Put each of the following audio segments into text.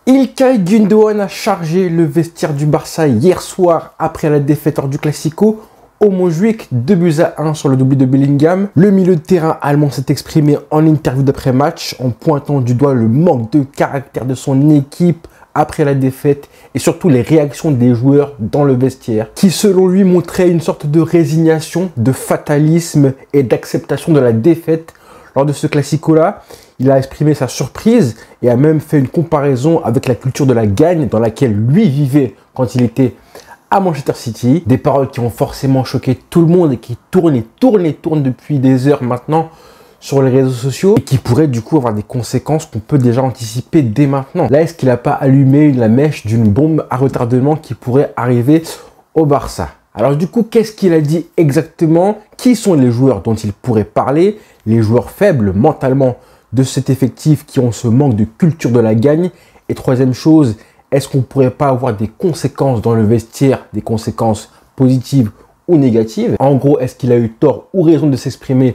İlkay Gündoğan a chargé le vestiaire du Barça hier soir après la défaite hors du Classico au Montjuïc, 2-1 sur le doublé de Bellingham. Le milieu de terrain allemand s'est exprimé en interview d'après-match en pointant du doigt le manque de caractère de son équipe après la défaite et surtout les réactions des joueurs dans le vestiaire qui selon lui montraient une sorte de résignation, de fatalisme et d'acceptation de la défaite. Lors de ce Classico-là, il a exprimé sa surprise et a même fait une comparaison avec la culture de la gagne dans laquelle lui vivait quand il était à Manchester City. Des paroles qui ont forcément choqué tout le monde et qui tournent depuis des heures maintenant sur les réseaux sociaux et qui pourraient du coup avoir des conséquences qu'on peut déjà anticiper dès maintenant. Là, est-ce qu'il n'a pas allumé la mèche d'une bombe à retardement qui pourrait arriver au Barça? Alors du coup, qu'est-ce qu'il a dit exactement? Qui sont les joueurs dont il pourrait parler? Les joueurs faibles mentalement de cet effectif qui ont ce manque de culture de la gagne. Et troisième chose, est-ce qu'on ne pourrait pas avoir des conséquences dans le vestiaire, des conséquences positives ou négatives? En gros, est-ce qu'il a eu tort ou raison de s'exprimer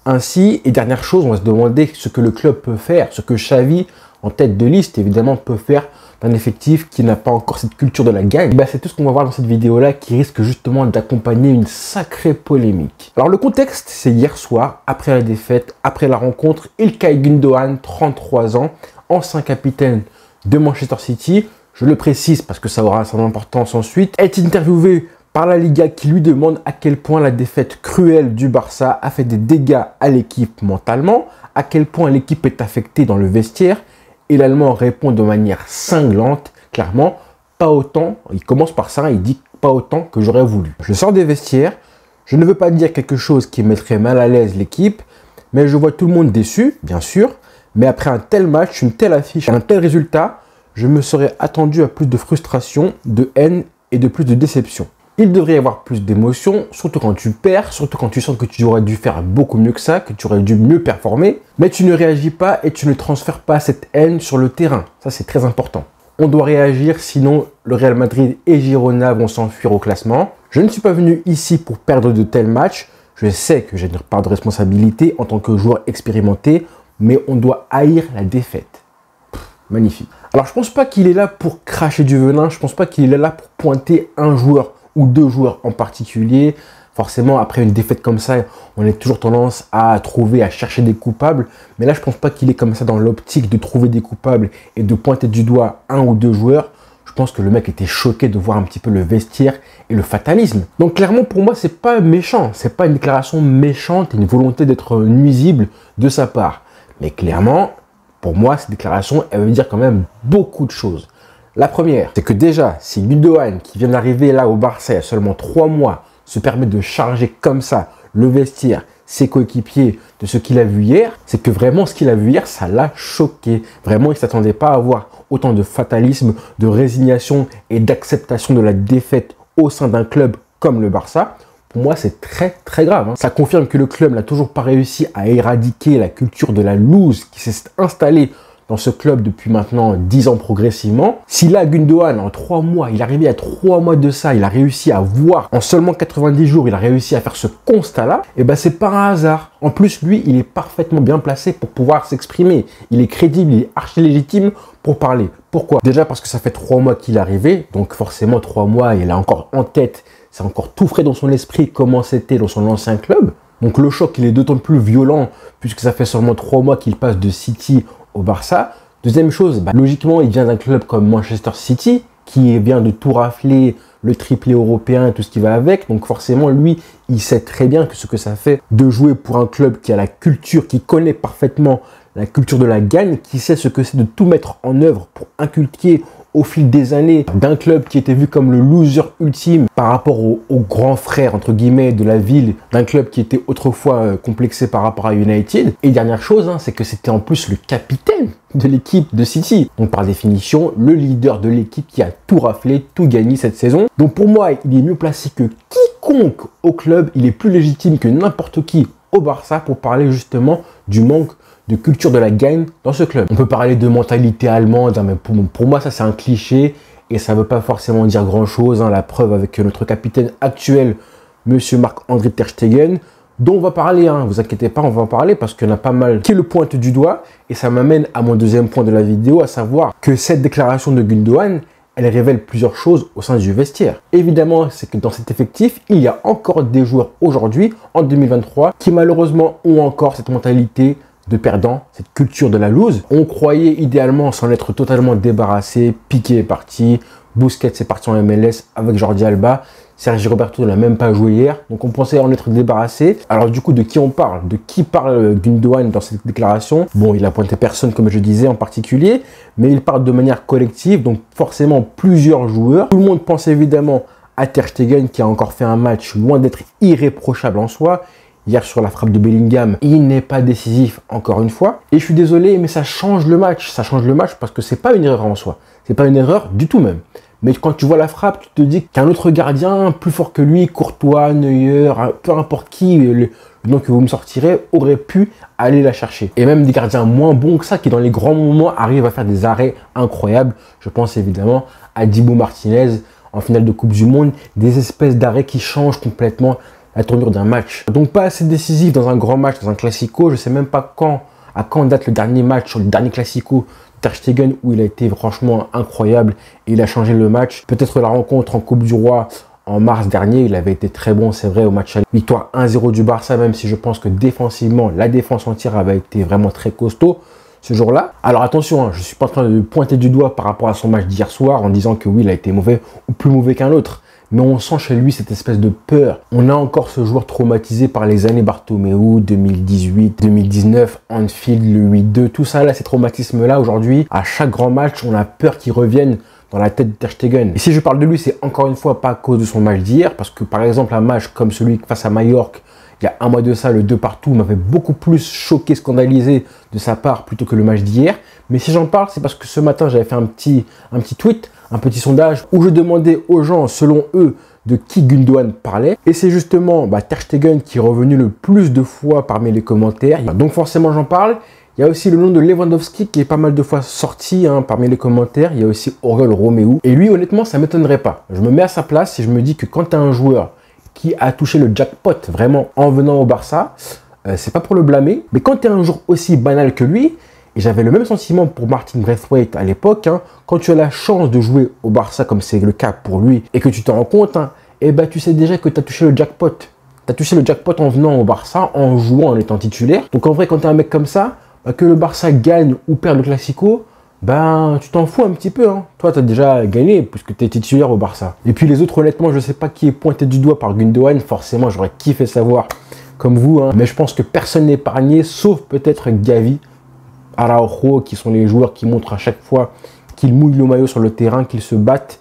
ainsi? Et dernière chose, on va se demander ce que le club peut faire, ce que Xavi, en tête de liste évidemment, peut faire d'un effectif qui n'a pas encore cette culture de la gagne. C'est tout ce qu'on va voir dans cette vidéo-là qui risque justement d'accompagner une sacrée polémique. Alors le contexte, c'est hier soir, après la défaite, après la rencontre, İlkay Gündoğan, 33 ans, ancien capitaine de Manchester City, je le précise parce que ça aura son importance ensuite, est interviewé par la Liga qui lui demande à quel point la défaite cruelle du Barça a fait des dégâts à l'équipe mentalement, à quel point l'équipe est affectée dans le vestiaire. Et l'Allemand répond de manière cinglante, clairement, pas autant, il commence par ça, il dit pas autant que j'aurais voulu. Je sors des vestiaires, je ne veux pas dire quelque chose qui mettrait mal à l'aise l'équipe, mais je vois tout le monde déçu, bien sûr, mais après un tel match, une telle affiche, un tel résultat, je me serais attendu à plus de frustration, de haine et de plus de déception. Il devrait y avoir plus d'émotions, surtout quand tu perds, surtout quand tu sens que tu aurais dû faire beaucoup mieux que ça, que tu aurais dû mieux performer. Mais tu ne réagis pas et tu ne transfères pas cette haine sur le terrain. Ça, c'est très important. On doit réagir, sinon le Real Madrid et Girona vont s'enfuir au classement. Je ne suis pas venu ici pour perdre de tels matchs. Je sais que j'ai une part de responsabilité en tant que joueur expérimenté, mais on doit haïr la défaite. Magnifique. Alors, je ne pense pas qu'il est là pour cracher du venin. Je ne pense pas qu'il est là pour pointer un joueur ou deux joueurs en particulier. Forcément, après une défaite comme ça, on a toujours tendance à trouver, à chercher des coupables. Mais là, je ne pense pas qu'il est comme ça dans l'optique de trouver des coupables et de pointer du doigt un ou deux joueurs. Je pense que le mec était choqué de voir un petit peu le vestiaire et le fatalisme. Donc clairement, pour moi, c'est pas méchant. C'est pas une déclaration méchante et une volonté d'être nuisible de sa part. Mais clairement, pour moi, cette déclaration, elle veut dire quand même beaucoup de choses. La première, c'est que déjà, si Gündoğan, qui vient d'arriver là au Barça il y a seulement 3 mois, se permet de charger comme ça le vestiaire, ses coéquipiers de ce qu'il a vu hier, c'est que vraiment ce qu'il a vu hier, ça l'a choqué. Vraiment, il ne s'attendait pas à avoir autant de fatalisme, de résignation et d'acceptation de la défaite au sein d'un club comme le Barça. Pour moi, c'est très très grave. Ça confirme que le club n'a toujours pas réussi à éradiquer la culture de la loose qui s'est installée dans ce club depuis maintenant 10 ans progressivement. Si là, Gündoğan, en 3 mois, il est arrivé à 3 mois de ça, il a réussi à voir, en seulement 90 jours, il a réussi à faire ce constat-là, et ben c'est pas un hasard. En plus, lui, il est parfaitement bien placé pour pouvoir s'exprimer. Il est crédible, il est archi légitime pour parler. Pourquoi? Déjà parce que ça fait 3 mois qu'il est arrivé, donc forcément 3 mois, il a encore en tête, c'est encore tout frais dans son esprit comment c'était dans son ancien club. Donc le choc, il est d'autant plus violent puisque ça fait seulement 3 mois qu'il passe de City au Barça. Deuxième chose, logiquement, il vient d'un club comme Manchester City qui vient de tout rafler, le triplé européen et tout ce qui va avec. Donc forcément, lui, il sait très bien que ce que ça fait de jouer pour un club qui a la culture, qui connaît parfaitement la culture de la gagne, qui sait ce que c'est de tout mettre en œuvre pour inculquer au fil des années d'un club qui était vu comme le loser ultime par rapport au grand frère entre guillemets de la ville, d'un club qui était autrefois complexé par rapport à United. Et dernière chose, c'est que c'était en plus le capitaine de l'équipe de City. Donc par définition, le leader de l'équipe qui a tout raflé, tout gagné cette saison. Donc pour moi, il est mieux placé que quiconque au club. Il est plus légitime que n'importe qui au Barça pour parler justement du manque de culture de la gagne dans ce club. On peut parler de mentalité allemande, mais pour moi ça c'est un cliché et ça ne veut pas forcément dire grand chose. La preuve avec notre capitaine actuel, Monsieur Marc-André Ter Stegen. dont on va parler, hein, vous inquiétez pas, on va en parler parce qu'il y en a pas mal qui le pointent du doigt. Et ça m'amène à mon deuxième point de la vidéo, à savoir que cette déclaration de Gundogan, elle révèle plusieurs choses au sein du vestiaire. Évidemment, c'est que dans cet effectif, il y a encore des joueurs aujourd'hui, en 2023, qui malheureusement ont encore cette mentalité de perdant, cette culture de la lose. On croyait idéalement s'en être totalement débarrassé. Piqué est parti, Busquets est parti en MLS avec Jordi Alba. Sergi Roberto n'a même pas joué hier, donc on pensait en être débarrassé. Alors du coup, de qui on parle? De qui parle Gundogan dans cette déclaration? Bon, il a pointé personne, comme je disais, en particulier, mais il parle de manière collective, donc forcément plusieurs joueurs. Tout le monde pense évidemment à Ter Stegen, qui a encore fait un match loin d'être irréprochable en soi. Hier, sur la frappe de Bellingham, il n'est pas décisif, encore une fois. Et je suis désolé, mais ça change le match. Ça change le match parce que c'est pas une erreur en soi. C'est pas une erreur du tout même. Mais quand tu vois la frappe, tu te dis qu'un autre gardien, plus fort que lui, Courtois, Neuer, peu importe qui, le nom que vous me sortirez, aurait pu aller la chercher. Et même des gardiens moins bons que ça, qui dans les grands moments arrivent à faire des arrêts incroyables. Je pense évidemment à Dibu Martinez en finale de Coupe du Monde. Des espèces d'arrêts qui changent complètement la tournure d'un match. Donc pas assez décisif dans un grand match, dans un classico. Je sais même pas à quand date le dernier match sur le dernier classico Ter Stegen où il a été franchement incroyable et il a changé le match. Peut-être la rencontre en Coupe du Roi en mars dernier, il avait été très bon, c'est vrai, au match à victoire 1-0 du Barça, même si je pense que défensivement, la défense entière avait été vraiment très costaud ce jour-là. Alors attention, hein, je ne suis pas en train de pointer du doigt par rapport à son match d'hier soir en disant que oui, il a été mauvais ou plus mauvais qu'un autre. Mais on sent chez lui cette espèce de peur. On a encore ce joueur traumatisé par les années Bartomeu, 2018, 2019, Anfield, le 8-2, tout ça là, ces traumatismes-là, aujourd'hui, à chaque grand match, on a peur qu'ils reviennent dans la tête de Ter Stegen. Et si je parle de lui, c'est encore une fois pas à cause de son match d'hier, parce que par exemple, un match comme celui face à Majorque, il y a un mois de ça, le 2 partout m'avait beaucoup plus choqué, scandalisé de sa part plutôt que le match d'hier. Mais si j'en parle, c'est parce que ce matin, j'avais fait un petit tweet, un petit sondage où je demandais aux gens, selon eux, de qui Gundogan parlait. Et c'est justement Ter Stegen qui est revenu le plus de fois parmi les commentaires. Donc forcément, j'en parle. Il y a aussi le nom de Lewandowski qui est pas mal de fois sorti parmi les commentaires. Il y a aussi Oriol Romeu. Et lui, honnêtement, ça ne m'étonnerait pas. Je me mets à sa place et je me dis que quand tu as un joueur qui a touché le jackpot vraiment en venant au Barça, c'est pas pour le blâmer. Mais quand tu es un joueur aussi banal que lui, et j'avais le même sentiment pour Martin Braithwaite à l'époque, quand tu as la chance de jouer au Barça comme c'est le cas pour lui, et que tu te rends compte, tu sais déjà que tu as touché le jackpot. Tu as touché le jackpot en venant au Barça, en jouant, en étant titulaire. Donc en vrai, quand tu es un mec comme ça, que le Barça gagne ou perd le Classico, tu t'en fous un petit peu. Toi, tu as déjà gagné puisque tu es titulaire au Barça. Et puis les autres, honnêtement, je ne sais pas qui est pointé du doigt par Gundogan. Forcément, j'aurais kiffé savoir comme vous. Mais je pense que personne n'est épargné, sauf peut-être Gavi, Araujo, qui sont les joueurs qui montrent à chaque fois qu'ils mouillent le maillot sur le terrain, qu'ils se battent.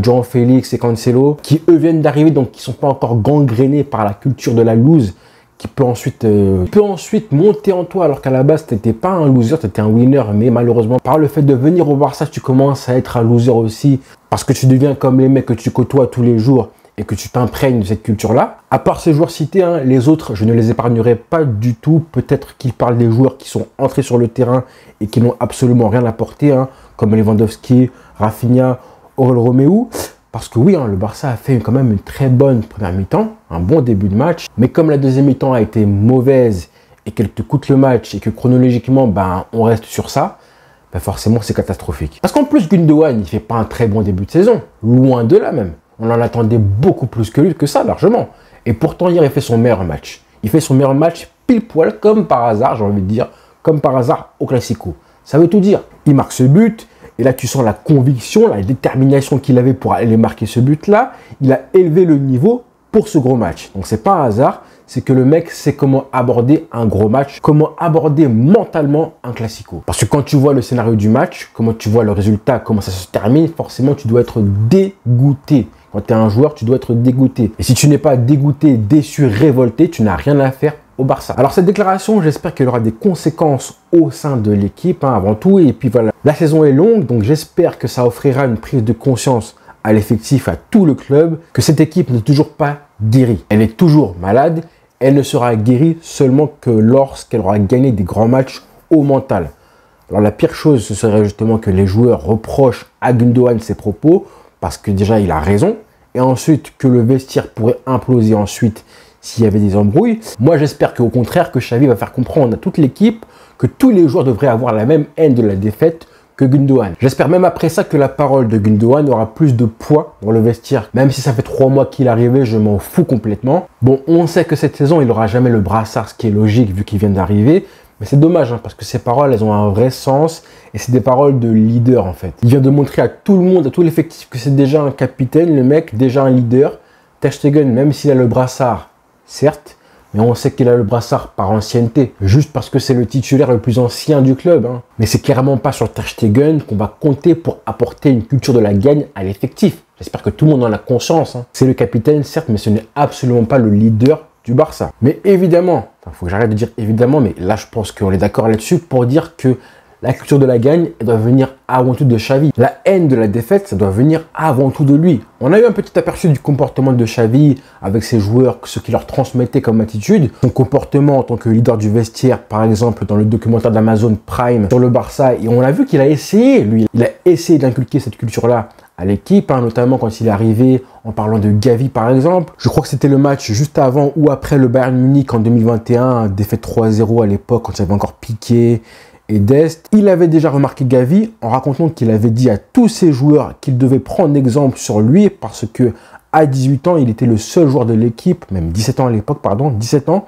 João Félix et Cancelo, qui eux viennent d'arriver, donc qui ne sont pas encore gangrénés par la culture de la lose, qui peut ensuite monter en toi, alors qu'à la base, tu n'étais pas un loser, tu étais un winner, mais malheureusement, par le fait de venir au Barça, tu commences à être un loser aussi, parce que tu deviens comme les mecs que tu côtoies tous les jours, et que tu t'imprègnes de cette culture-là. À part ces joueurs cités, les autres, je ne les épargnerai pas du tout. Peut-être qu'ils parlent des joueurs qui sont entrés sur le terrain et qui n'ont absolument rien apporté, comme Lewandowski, Rafinha, Oriol Romeu. Parce que oui, le Barça a fait quand même une très bonne première mi-temps, un bon début de match. Mais comme la deuxième mi-temps a été mauvaise et qu'elle te coûte le match et que chronologiquement, on reste sur ça, forcément, c'est catastrophique. Parce qu'en plus, Gundogan, il ne fait pas un très bon début de saison. Loin de là même. On en attendait beaucoup plus que lui, que ça, largement. Et pourtant, hier, il fait son meilleur match. Il fait son meilleur match pile poil, comme par hasard, j'ai envie de dire, comme par hasard au Classico. Ça veut tout dire. Il marque ce but, et là, tu sens la conviction, la détermination qu'il avait pour aller marquer ce but-là. Il a élevé le niveau pour ce gros match. Donc, c'est pas un hasard, c'est que le mec sait comment aborder un gros match, comment aborder mentalement un Classico. Parce que quand tu vois le scénario du match, comment tu vois le résultat, comment ça se termine, forcément, tu dois être dégoûté. Quand tu es un joueur, tu dois être dégoûté. Et si tu n'es pas dégoûté, déçu, révolté, tu n'as rien à faire au Barça. Alors cette déclaration, j'espère qu'elle aura des conséquences au sein de l'équipe avant tout. Et puis voilà, la saison est longue, donc j'espère que ça offrira une prise de conscience à l'effectif, à tout le club, que cette équipe n'est toujours pas guérie. Elle est toujours malade, elle ne sera guérie seulement que lorsqu'elle aura gagné des grands matchs au mental. Alors la pire chose, ce serait justement que les joueurs reprochent à Gundogan ses propos, parce que déjà il a raison, et ensuite que le vestiaire pourrait imploser ensuite s'il y avait des embrouilles. Moi, j'espère qu'au contraire, que Xavi va faire comprendre à toute l'équipe que tous les joueurs devraient avoir la même haine de la défaite que Gundogan. J'espère même après ça que la parole de Gundogan aura plus de poids dans le vestiaire. Même si ça fait 3 mois qu'il est arrivé, je m'en fous complètement. Bon, on sait que cette saison, il n'aura jamais le brassard, ce qui est logique vu qu'il vient d'arriver. Mais c'est dommage, parce que ces paroles, elles ont un vrai sens. Et c'est des paroles de leader, en fait. Il vient de montrer à tout le monde, à tout l'effectif, que c'est déjà un capitaine, le mec, déjà un leader. Ter Stegen, même s'il a le brassard, certes, mais on sait qu'il a le brassard par ancienneté, juste parce que c'est le titulaire le plus ancien du club. Mais c'est clairement pas sur Ter Stegen qu'on va compter pour apporter une culture de la gagne à l'effectif. J'espère que tout le monde en a conscience. C'est le capitaine, certes, mais ce n'est absolument pas le leader du Barça. Mais évidemment, il faut que j'arrête de dire évidemment, mais là je pense qu'on est d'accord là-dessus pour dire que la culture de la gagne, elle doit venir avant tout de Xavi. La haine de la défaite, ça doit venir avant tout de lui. On a eu un petit aperçu du comportement de Xavi avec ses joueurs, ce qu'il leur transmettait comme attitude. Son comportement en tant que leader du vestiaire, par exemple, dans le documentaire d'Amazon Prime sur le Barça. Et on a vu qu'il a essayé, lui, il a essayé d'inculquer cette culture-là à l'équipe, notamment quand il est arrivé en parlant de Gavi par exemple. Je crois que c'était le match juste avant ou après le Bayern Munich en 2021, défaite 3-0 à l'époque quand il y avait encore Piqué et Dest. Il avait déjà remarqué Gavi en racontant qu'il avait dit à tous ses joueurs qu'ils devaient prendre exemple sur lui parce que à 18 ans, il était le seul joueur de l'équipe, même 17 ans à l'époque, pardon, 17 ans,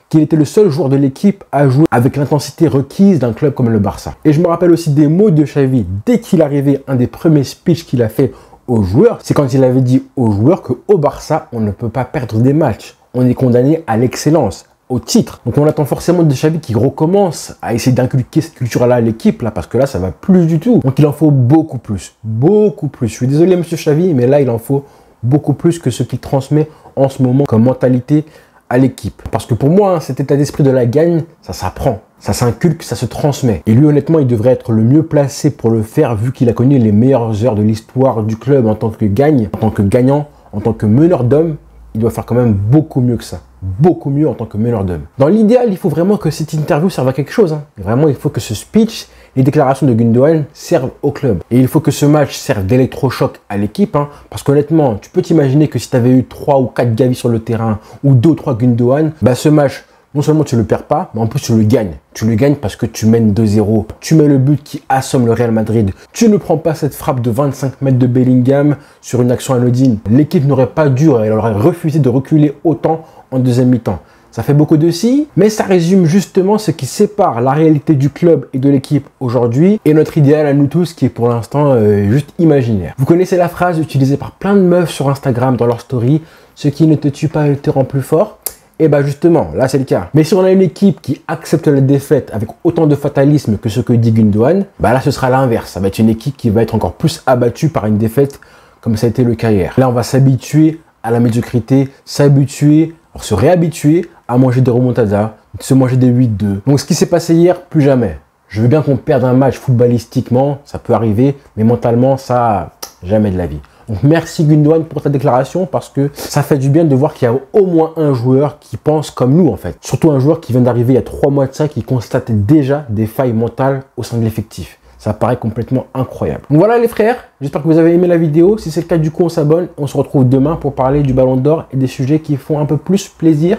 qu'il était le seul joueur de l'équipe à jouer avec l'intensité requise d'un club comme le Barça. Et je me rappelle aussi des mots de Xavi dès qu'il arrivait, un des premiers speeches qu'il a fait aux joueurs, c'est quand il avait dit aux joueurs qu'au Barça, on ne peut pas perdre des matchs. On est condamné à l'excellence, au titre. Donc on attend forcément de Xavi qui recommence à essayer d'inculquer cette culture-là à l'équipe, parce que là, ça va plus du tout. Donc il en faut beaucoup plus, beaucoup plus. Je suis désolé, monsieur Xavi, mais là, il en faut beaucoup plus que ce qu'il transmet en ce moment comme mentalité à l'équipe. Parce que pour moi, cet état d'esprit de la gagne, ça s'apprend, ça s'inculque, ça se transmet. Et lui, honnêtement, il devrait être le mieux placé pour le faire vu qu'il a connu les meilleures heures de l'histoire du club en tant que gagne, en tant que gagnant, en tant que meneur d'hommes. Il doit faire quand même beaucoup mieux que ça. Beaucoup mieux en tant que meneur d'hommes. Dans l'idéal, il faut vraiment que cette interview serve à quelque chose. Vraiment, il faut que ce speech, les déclarations de Gundogan servent au club. Et il faut que ce match serve d'électrochoc à l'équipe. Parce qu'honnêtement, tu peux t'imaginer que si tu avais eu 3 ou 4 Gavi sur le terrain ou 2 ou 3 Gundogan, ce match, non seulement tu ne le perds pas, mais en plus tu le gagnes. Tu le gagnes parce que tu mènes 2-0. Tu mets le but qui assomme le Real Madrid. Tu ne prends pas cette frappe de 25 mètres de Bellingham sur une action anodine. L'équipe n'aurait pas dû, elle aurait refusé de reculer autant en deuxième mi-temps. Ça fait beaucoup de si, mais ça résume justement ce qui sépare la réalité du club et de l'équipe aujourd'hui et notre idéal à nous tous qui est pour l'instant juste imaginaire. Vous connaissez la phrase utilisée par plein de meufs sur Instagram dans leur story, ce qui ne te tue pas te rend plus fort. Et justement, là c'est le cas. Mais si on a une équipe qui accepte la défaite avec autant de fatalisme que ce que dit Gundogan, là ce sera l'inverse. Ça va être une équipe qui va être encore plus abattue par une défaite comme ça a été le cas hier. Là on va s'habituer à la médiocrité, s'habituer, se réhabituer à manger des remontadas, se manger des 8-2. Donc ce qui s'est passé hier, plus jamais. Je veux bien qu'on perde un match footballistiquement, ça peut arriver, mais mentalement, ça, jamais de la vie. Donc merci Gundogan pour ta déclaration parce que ça fait du bien de voir qu'il y a au moins un joueur qui pense comme nous en fait. Surtout un joueur qui vient d'arriver il y a 3 mois de ça, qui constate déjà des failles mentales au sein de l'effectif. Ça paraît complètement incroyable. Donc voilà les frères, j'espère que vous avez aimé la vidéo. Si c'est le cas, du coup on s'abonne. On se retrouve demain pour parler du Ballon d'Or et des sujets qui font un peu plus plaisir.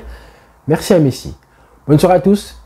Merci à Messi. Bonne soirée à tous.